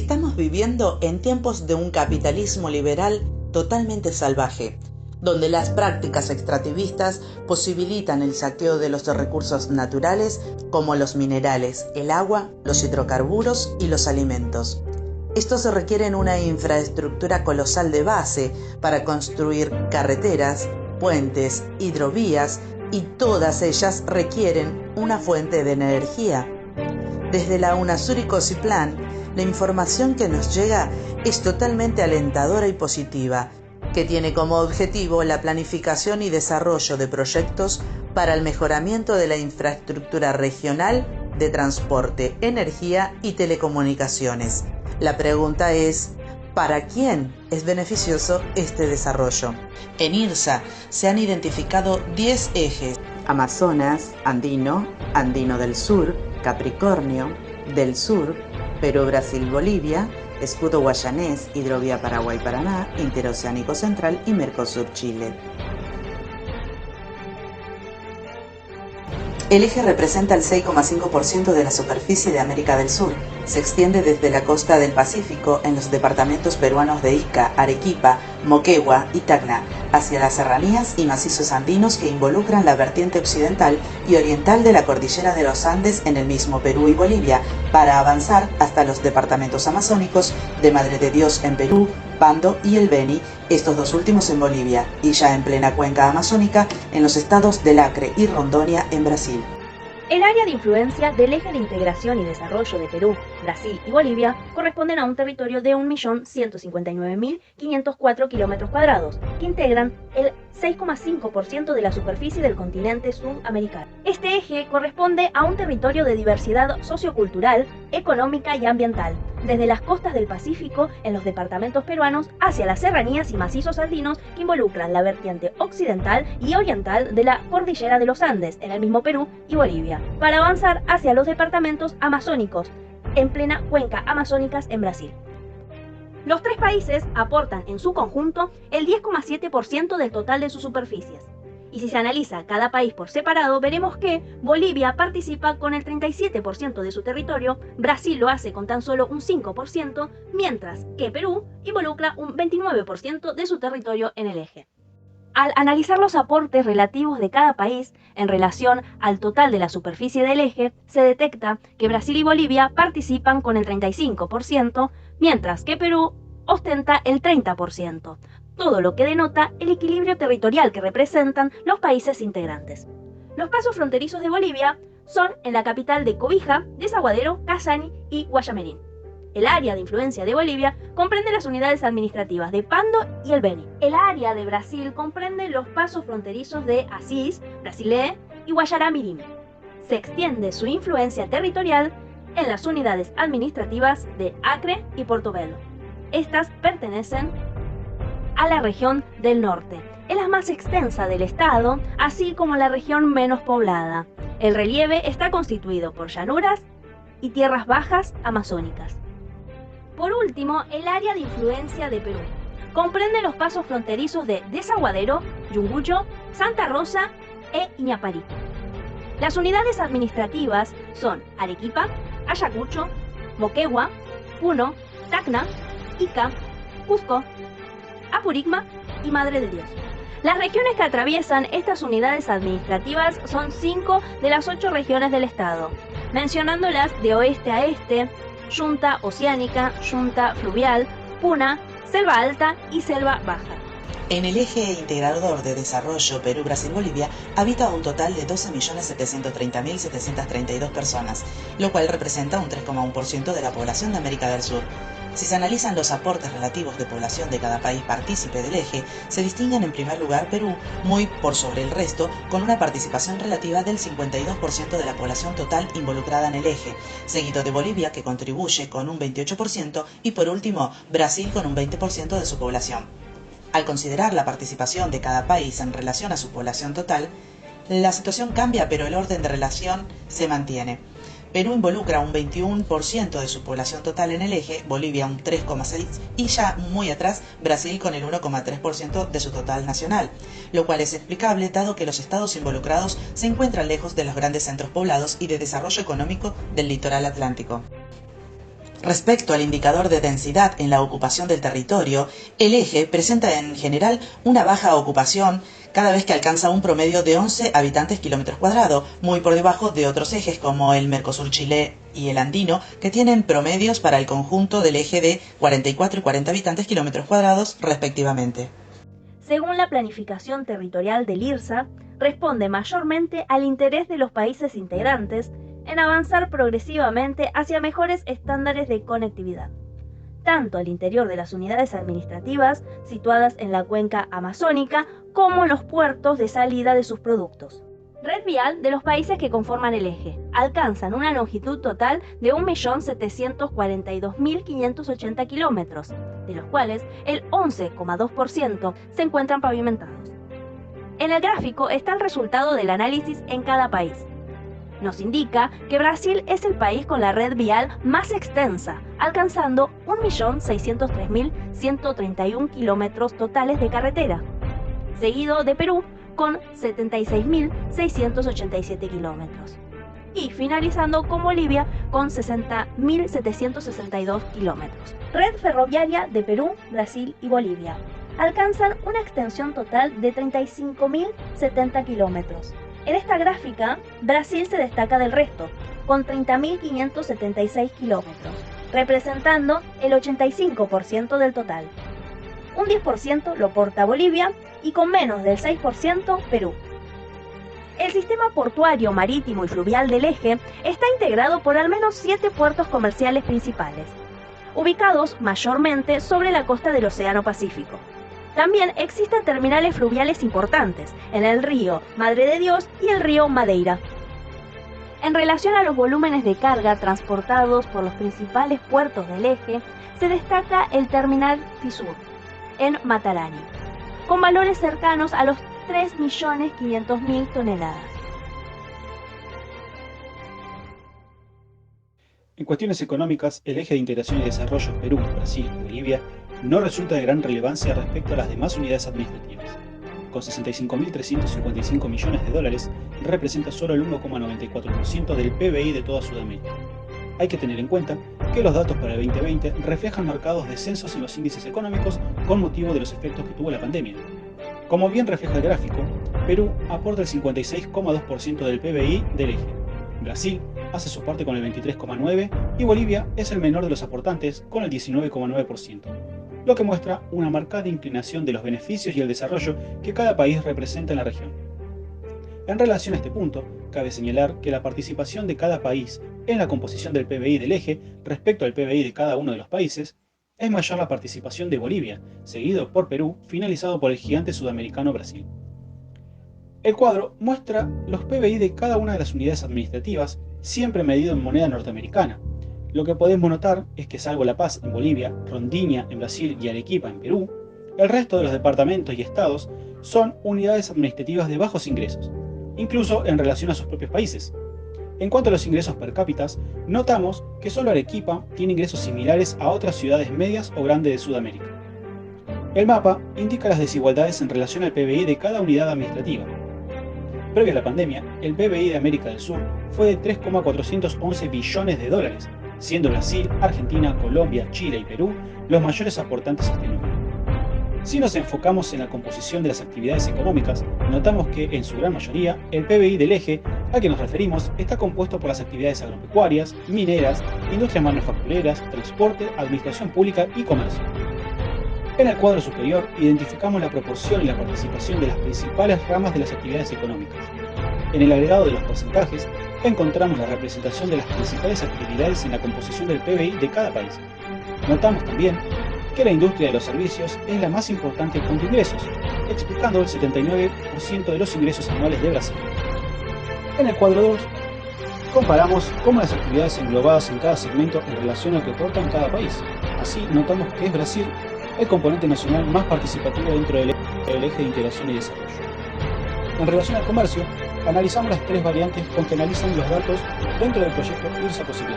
Estamos viviendo en tiempos de un capitalismo liberal totalmente salvaje, donde las prácticas extractivistas posibilitan el saqueo de los recursos naturales como los minerales, el agua, los hidrocarburos y los alimentos. Estos requieren una infraestructura colosal de base para construir carreteras, puentes, hidrovías y todas ellas requieren una fuente de energía. Desde la UNASUR y COSIPLAN, la información que nos llega es totalmente alentadora y positiva, que tiene como objetivo la planificación y desarrollo de proyectos para el mejoramiento de la infraestructura regional de transporte, energía y telecomunicaciones. La pregunta es, ¿para quién es beneficioso este desarrollo? En IRSA se han identificado 10 ejes: Amazonas, Andino, Andino del Sur, Capricornio, del Sur, Perú, Brasil, Bolivia, Escudo Guayanés, Hidrovía Paraguay-Paraná, Interoceánico Central y Mercosur-Chile. El eje representa el 6,5% de la superficie de América del Sur. Se extiende desde la costa del Pacífico en los departamentos peruanos de Ica, Arequipa, Moquegua y Tacna, hacia las serranías y macizos andinos que involucran la vertiente occidental y oriental de la cordillera de los Andes en el mismo Perú y Bolivia, para avanzar hasta los departamentos amazónicos de Madre de Dios en Perú, Pando y el Beni, estos dos últimos en Bolivia, y ya en plena cuenca amazónica en los estados del Acre y Rondônia en Brasil. El área de influencia del Eje de Integración y Desarrollo de Perú, Brasil y Bolivia corresponden a un territorio de 1.159.504 km², que integran el 6,5% de la superficie del continente sudamericano. Este eje corresponde a un territorio de diversidad sociocultural, económica y ambiental, desde las costas del Pacífico en los departamentos peruanos hacia las serranías y macizos andinos que involucran la vertiente occidental y oriental de la cordillera de los Andes en el mismo Perú y Bolivia, para avanzar hacia los departamentos amazónicos en plena cuenca amazónicas en Brasil. Los tres países aportan en su conjunto el 10,7% del total de sus superficies. Y si se analiza cada país por separado, veremos que Bolivia participa con el 37% de su territorio, Brasil lo hace con tan solo un 5%, mientras que Perú involucra un 29% de su territorio en el eje. Al analizar los aportes relativos de cada país en relación al total de la superficie del eje, se detecta que Brasil y Bolivia participan con el 35%, mientras que Perú ostenta el 30%, todo lo que denota el equilibrio territorial que representan los países integrantes. Los pasos fronterizos de Bolivia son en la capital de Cobija, Desaguadero, Casani y Guayamerín. El área de influencia de Bolivia comprende las unidades administrativas de Pando y el Beni. El área de Brasil comprende los pasos fronterizos de Assis, Brasilé y Guayará-Mirim. Se extiende su influencia territorial en las unidades administrativas de Acre y Portobelo. Estas pertenecen a la región del norte. Es la más extensa del estado, así como la región menos poblada. El relieve está constituido por llanuras y tierras bajas amazónicas. Por último, el área de influencia de Perú comprende los pasos fronterizos de Desaguadero, Yunguyo, Santa Rosa e Iñaparí. Las unidades administrativas son Arequipa, Ayacucho, Moquegua, Puno, Tacna, Ica, Cusco, Apurigma y Madre de Dios. Las regiones que atraviesan estas unidades administrativas son 5 de las 8 regiones del estado, mencionándolas de oeste a este: Yunta Oceánica, Yunta Fluvial, Puna, Selva Alta y Selva Baja. En el eje integrador de desarrollo Perú-Brasil-Bolivia habita un total de 12.730.732 personas, lo cual representa un 3,1% de la población de América del Sur. Si se analizan los aportes relativos de población de cada país partícipe del eje, se distinguen en primer lugar Perú, muy por sobre el resto, con una participación relativa del 52% de la población total involucrada en el eje, seguido de Bolivia, que contribuye con un 28%, y por último, Brasil con un 20% de su población. Al considerar la participación de cada país en relación a su población total, la situación cambia, pero el orden de relación se mantiene. Perú involucra un 21% de su población total en el eje, Bolivia un 3,6% y ya muy atrás Brasil con el 1,3% de su total nacional, lo cual es explicable dado que los estados involucrados se encuentran lejos de los grandes centros poblados y de desarrollo económico del litoral atlántico. Respecto al indicador de densidad en la ocupación del territorio, el eje presenta en general una baja ocupación cada vez que alcanza un promedio de 11 habitantes kilómetros cuadrados, muy por debajo de otros ejes como el Mercosur-Chile y el andino, que tienen promedios para el conjunto del eje de 44 y 40 habitantes kilómetros cuadrados respectivamente. Según la planificación territorial del IRSA, responde mayormente al interés de los países integrantes en avanzar progresivamente hacia mejores estándares de conectividad, tanto al interior de las unidades administrativas situadas en la cuenca amazónica como los puertos de salida de sus productos. Red vial de los países que conforman el eje alcanzan una longitud total de 1.742.580 kilómetros, de los cuales el 11,2% se encuentran pavimentados. En el gráfico está el resultado del análisis en cada país. Nos indica que Brasil es el país con la red vial más extensa, alcanzando 1.603.131 kilómetros totales de carretera, seguido de Perú con 76.687 kilómetros, y finalizando con Bolivia con 60.762 kilómetros. Red ferroviaria de Perú, Brasil y Bolivia alcanzan una extensión total de 35.070 kilómetros. En esta gráfica, Brasil se destaca del resto, con 30.576 kilómetros, representando el 85% del total. Un 10% lo porta Bolivia y con menos del 6% Perú. El sistema portuario, marítimo y fluvial del eje está integrado por al menos 7 puertos comerciales principales, ubicados mayormente sobre la costa del Océano Pacífico. También existen terminales fluviales importantes en el río Madre de Dios y el río Madeira. En relación a los volúmenes de carga transportados por los principales puertos del eje, se destaca el terminal Fisur, en Matarani, con valores cercanos a los 3.500.000 toneladas. En cuestiones económicas, el eje de integración y desarrollo Perú, Brasil y Bolivia no resulta de gran relevancia respecto a las demás unidades administrativas. Con 65.355 millones de dólares, representa solo el 1,94% del PBI de toda Sudamérica. Hay que tener en cuenta que los datos para el 2020 reflejan marcados descensos en los índices económicos con motivo de los efectos que tuvo la pandemia. Como bien refleja el gráfico, Perú aporta el 56,2% del PBI del eje, Brasil hace su parte con el 23,9% y Bolivia es el menor de los aportantes con el 19,9%, lo que muestra una marcada inclinación de los beneficios y el desarrollo que cada país representa en la región. En relación a este punto, cabe señalar que la participación de cada país en la composición del PBI del eje respecto al PBI de cada uno de los países es mayor la participación de Bolivia, seguido por Perú, finalizado por el gigante sudamericano Brasil. El cuadro muestra los PBI de cada una de las unidades administrativas, siempre medido en moneda norteamericana. Lo que podemos notar es que salvo La Paz en Bolivia, Rondiña en Brasil y Arequipa en Perú, el resto de los departamentos y estados son unidades administrativas de bajos ingresos, incluso en relación a sus propios países. En cuanto a los ingresos per cápita, notamos que solo Arequipa tiene ingresos similares a otras ciudades medias o grandes de Sudamérica. El mapa indica las desigualdades en relación al PBI de cada unidad administrativa. Previo a la pandemia, el PBI de América del Sur fue de 3,411 billones de dólares, siendo Brasil, Argentina, Colombia, Chile y Perú los mayores aportantes a este número. Si nos enfocamos en la composición de las actividades económicas, notamos que, en su gran mayoría, el PBI del eje al que nos referimos está compuesto por las actividades agropecuarias, mineras, industrias manufactureras, transporte, administración pública y comercio. En el cuadro superior identificamos la proporción y la participación de las principales ramas de las actividades económicas. En el agregado de los porcentajes encontramos la representación de las principales actividades en la composición del PBI de cada país. Notamos también que la industria de los servicios es la más importante en cuanto a ingresos, explicando el 79% de los ingresos anuales de Brasil. En el cuadro 2, comparamos cómo las actividades englobadas en cada segmento en relación a lo que aportan cada país. Así, notamos que es Brasil el componente nacional más participativo dentro del eje de integración y desarrollo. En relación al comercio, analizamos las tres variantes con que analizan los datos dentro del proyecto IRSA Posible.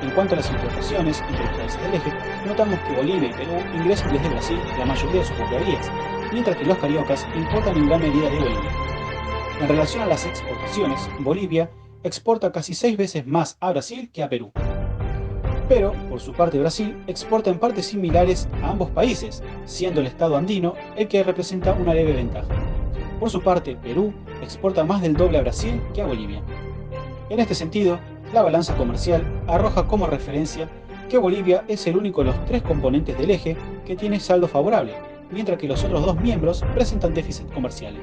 En cuanto a las importaciones entre los países del eje, notamos que Bolivia y Perú ingresan desde Brasil la mayoría de sus mercaderías, mientras que los cariocas importan en gran medida de Bolivia. En relación a las exportaciones, Bolivia exporta casi 6 veces más a Brasil que a Perú. Pero, por su parte, Brasil exporta en partes similares a ambos países, siendo el estado andino el que representa una leve ventaja. Por su parte, Perú exporta más del doble a Brasil que a Bolivia. En este sentido, la balanza comercial arroja como referencia que Bolivia es el único de los 3 componentes del eje que tiene saldo favorable, mientras que los otros 2 miembros presentan déficit comerciales.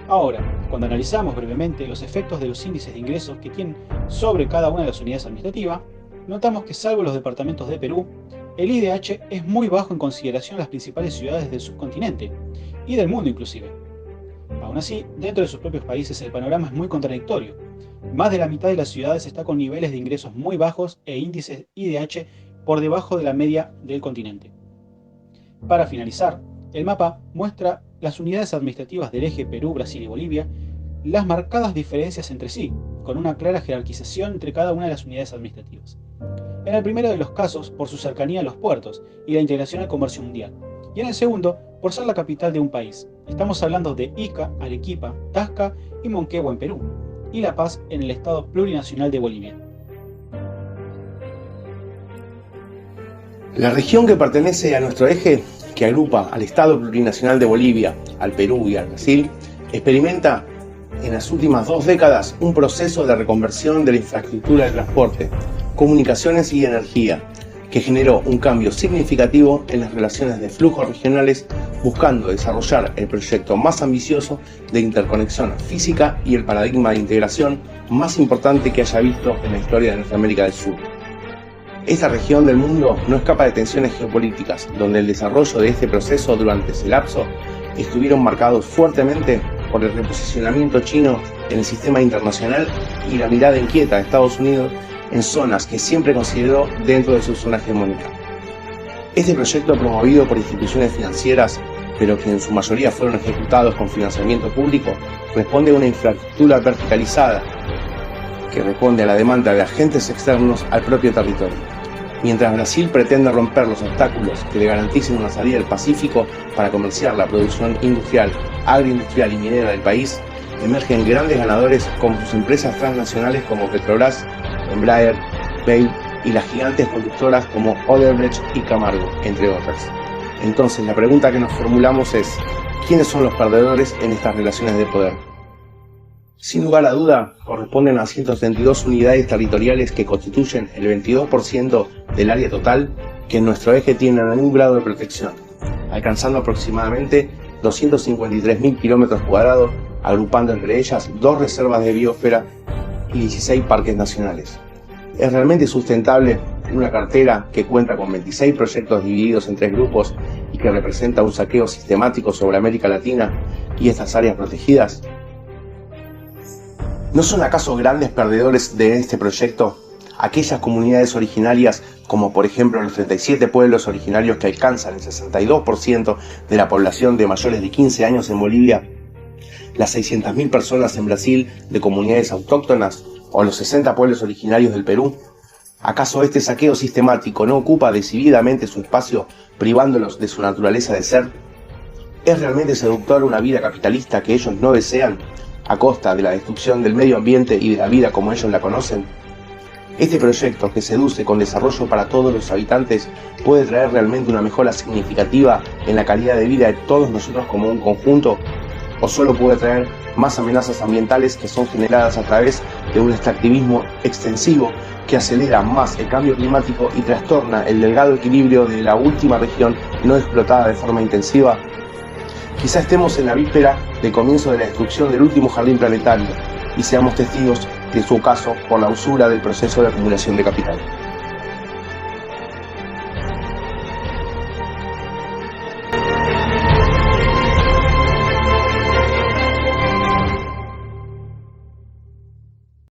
Ahora, cuando analizamos brevemente los efectos de los índices de ingresos que tienen sobre cada una de las unidades administrativas, notamos que salvo los departamentos de Perú, el IDH es muy bajo en consideración a las principales ciudades del subcontinente, y del mundo inclusive. Aún así, dentro de sus propios países el panorama es muy contradictorio. Más de la mitad de las ciudades está con niveles de ingresos muy bajos e índices IDH por debajo de la media del continente. Para finalizar, el mapa muestra las unidades administrativas del eje Perú, Brasil y Bolivia, las marcadas diferencias entre sí, con una clara jerarquización entre cada una de las unidades administrativas. En el primero de los casos, por su cercanía a los puertos y la integración al comercio mundial, y en el segundo, por ser la capital de un país. Estamos hablando de Ica, Arequipa, Tasca y Moquegua en Perú, y La Paz en el Estado Plurinacional de Bolivia. La región que pertenece a nuestro eje, que agrupa al Estado Plurinacional de Bolivia, al Perú y al Brasil, experimenta en las últimas 2 décadas un proceso de reconversión de la infraestructura de transporte, comunicaciones y energía, que generó un cambio significativo en las relaciones de flujos regionales, buscando desarrollar el proyecto más ambicioso de interconexión física y el paradigma de integración más importante que haya visto en la historia de nuestra América del Sur. Esta región del mundo no escapa de tensiones geopolíticas, donde el desarrollo de este proceso durante ese lapso estuvieron marcados fuertemente por el reposicionamiento chino en el sistema internacional y la mirada inquieta de Estados Unidos en zonas que siempre consideró dentro de su zona hegemónica. Este proyecto, promovido por instituciones financieras, pero que en su mayoría fueron ejecutados con financiamiento público, responde a una infraestructura verticalizada que responde a la demanda de agentes externos al propio territorio. Mientras Brasil pretende romper los obstáculos que le garanticen una salida del Pacífico para comerciar la producción industrial, agroindustrial y minera del país, emergen grandes ganadores como sus empresas transnacionales como Petrobras, Embraer, Bell y las gigantes conductoras como Odebrecht y Camargo, entre otras. Entonces la pregunta que nos formulamos es, ¿quiénes son los perdedores en estas relaciones de poder? Sin lugar a duda, corresponden a 132 unidades territoriales que constituyen el 22% del área total que en nuestro eje tienen algún grado de protección, alcanzando aproximadamente 253.000 kilómetros cuadrados, agrupando entre ellas 2 reservas de biosfera y 16 parques nacionales. Es realmente sustentable una cartera que cuenta con 26 proyectos divididos en 3 grupos y que representa un saqueo sistemático sobre América Latina y estas áreas protegidas. ¿No son acaso grandes perdedores de este proyecto aquellas comunidades originarias como por ejemplo los 37 pueblos originarios que alcanzan el 62% de la población de mayores de 15 años en Bolivia, las 600.000 personas en Brasil de comunidades autóctonas o los 60 pueblos originarios del Perú? ¿Acaso este saqueo sistemático no ocupa decididamente su espacio, privándolos de su naturaleza de ser? ¿Es realmente seductor una vida capitalista que ellos no desean, a costa de la destrucción del medio ambiente y de la vida como ellos la conocen? Este proyecto, que seduce con desarrollo para todos los habitantes, puede traer realmente una mejora significativa en la calidad de vida de todos nosotros como un conjunto, o solo puede traer más amenazas ambientales que son generadas a través de un extractivismo extensivo que acelera más el cambio climático y trastorna el delgado equilibrio de la última región no explotada de forma intensiva. Quizá estemos en la víspera del comienzo de la destrucción del último jardín planetario y seamos testigos de su ocaso por la usura del proceso de acumulación de capital.